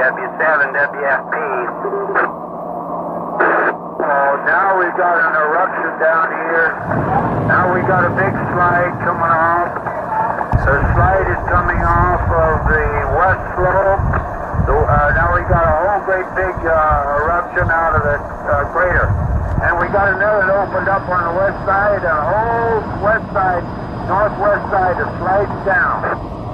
WFP. Oh, now we've got an eruption down here. Now we got a big slide coming off. The slide is coming off of the west slope. Now we got a whole great big eruption out of the crater. And we got another that opened up on the west side, and the whole west side, northwest side is sliding down.